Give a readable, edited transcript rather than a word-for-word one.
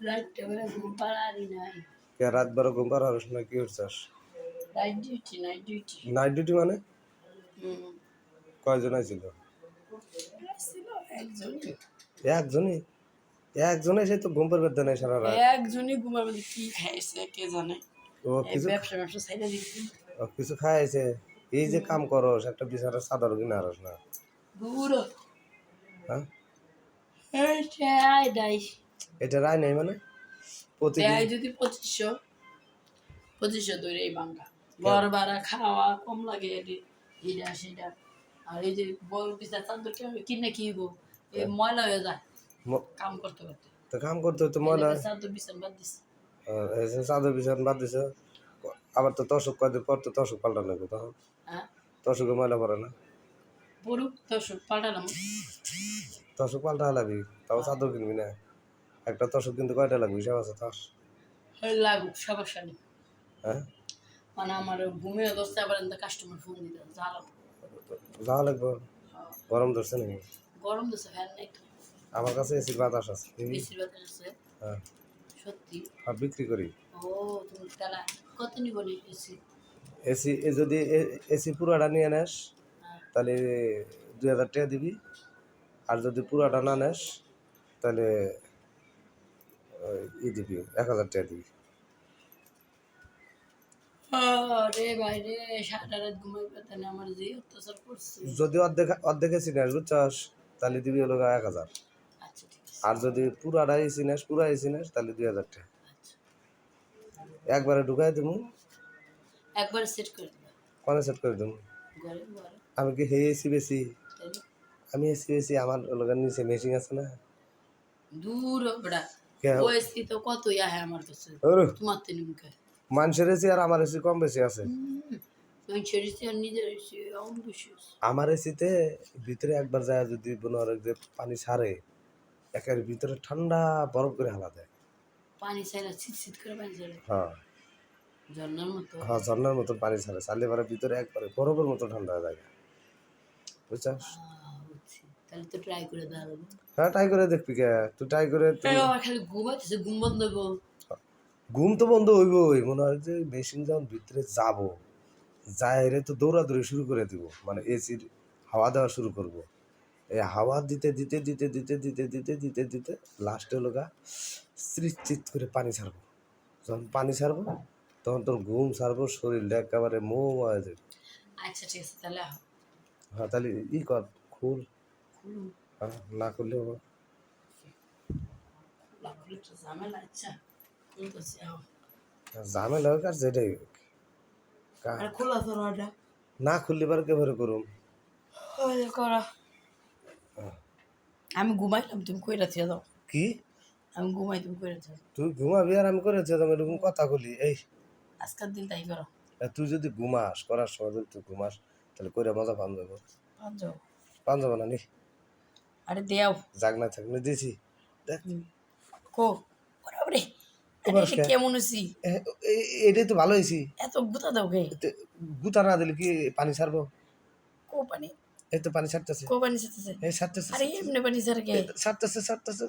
রাতটা বেলা ঘুম পাড়ারই নাই। কে রাত বড় ঘুম পাড়ার না কি করছস? Night duty, night duty. Night duty মানে হুম। কয়জন আইছিল? ছিল একজনই। একজনই? একজনে এসে তো ঘুম পাড়বে দেয় না সারা রাত। একজনই ঘুমার মধ্যে কি খাইছে কে জানে। ও কিছু ব্যবসা ছাইড়া দিছি। কিছু খাইছে। এই যে কাম করস একটা বিছানার চাদর কিনা আরস না। দূর। হ্যাঁ এই চাই দাই। এটা রায় নাই মানে প্রতিদিন দেয় যদি 2500 ধরেই বাঙ্গা। ঘর ভাড়া খাওয়া কম লাগে এটা সেটা। আর এই যে বড় বিছানা চাদর কিনে কি হইব? এই ময়লা হয়ে যায় কাম করতে করতে। তো কাম করতে তো ময়লা চাদর বিছানা বাদ দিছে। চাদর বিছানা বাদ দিছে আবার তো তসক কয়দিন পর তো তসক পাল্টানো লাগবে তখন হ্যাঁ তসকে ময়লা পড়ে না পুরো দর্শক পাল্টালাম। তসক পাল্টা লাগবি তাও চাদর কিনবি না একটা তসক কিন্তু কয়টা লাগবে হিসাব আছে তার লাগুক সমস্যা নেই। হ্যাঁ মানে আমার ঘুমিয়ে 10টা পর্যন্ত কাস্টমার ফোন দিতে জ্বালা। যাওয়া লাগবে গরম ধরছে নাকি গরম দিছে ফ্যান নাই তো। আমার কাছে এসির বাতাস আছে বেশিরভাগ আছে হ্যাঁ সত্যি। আর বিক্রি করি ও তুমি তাহলে কত নিব এসি? এসি যদি এসি পুরাটা নিয়ে নেস হ্যাঁ তাহলে 2000 টাকা দিবি আর যদি পুরাটা না নেস তাহলে দিবি 1000 টাকা দিবি রে ভাই রে সারা রাত ঘুমাই পেতে না আমার যে অত্যাচার করছে। যদি অর্ধেক এসি নেস বুঝছস তাহলে দিবি হলো 1000 আচ্ছা ঠিক আছে। আর যদি পুরাটা এসি নেস পুরা এসি নেস তাহলে 2000 টাকা আচ্ছা একবারে ঢুকাই দেবো একবার সেট করে দিবা কোনে সেট করে দেবো ঘরে ঘরে আমি কি হে এসি বেশি তাহলে আমি এসি বেশি আমার লোকের নিচে মেশিন আছে না দূর বড়া কে ওএসি তো কতই আহে আমার কাছে ওরে তোমার তিনি মুখে। মানুষের এসি আর আমার এসি কম বেশি আছে তুমি ছেড়েছি আর নিজের এসে অমন বেশি আমার এসিতে ভিতরে একবার যায় যদি মনে হয় যে পানি ছাড়ে একের ভিতরে ঠান্ডা বরফ করে হালা দেয় পানি ছাড়া শীত করে পানি ছাড়ে হ্যাঁ ঝর্ণার মতো। হ্যাঁ ঝর্নার মতন পানি ছাড়ে চালে পারে ভিতরে একবারে বরফের মতো ঠান্ডা হয়ে যায় বুঝছস বুঝছি তাহলে তো ট্রাই করে দাঁড়াবো। হ্যাঁ ট্রাই করে দেখবি কে তুই ট্রাই করে আমার খালি ঘুমাইতেছে ঘুম বন্ধ হইব। ঘুম তো বন্ধ হইবই মনে হয় যে মেশিন যখন ভিতরে যাব যাই রে তো দৌড়াদৌড়ি শুরু করে দিব মানে এসির হাওয়া দেওয়া শুরু করব এই হাওয়া দিতে দিতে দিতে দিতে দিতে দিতে দিতে দিতে লাস্টে হলো গা চিত করে পানি ছাড়বো যখন পানি ছাড়বো তখন তোর ঘুম ছাড়বো শরীরটা একেবারে মোহ হয়ে যাবে আচ্ছা ঠিক আছে তাহলে আহ হ্যাঁ তাহলে ই কর খুল খুলুন হ্যাঁ না করলে হবে খুলে তো ঝামেলা। আচ্ছা খুলতেছি আহ ঝামেলা হোক আর যেটাই হোক আর খোলা তো রডা না খুললে বার কেবারে করুম করা। আমি ঘুমাইলাম তুমি কইরা থিয়া দাও। কি আমি ঘুমাই তুমি কইরা থিয়া দাও। তুই ঘুমাবি আর আমি করেছি আমি এরকম কথা বলি এই আজকের দিন তাই করো। তুই যদি ঘুমাস করার সময় যদি তুই ঘুমাস তাহলে কইরা মজা পান যাবো পান যাবো না নি আরে দেও জাগ না থাকলে দিছি দেখ কো বরাবরে কেমন হইছি এটাই তো ভালো হয়েছি এত গুতা দাও কে গুতা না দিলে কি পানি ছাড়বো কো পানি এই তো পানি ছাড়তেছে কো পানি ছাড়তেছে এই ছাড়তেছে আরে এমনি পানি ছাড়ে কে ছাড়তেছে ছাড়তেছে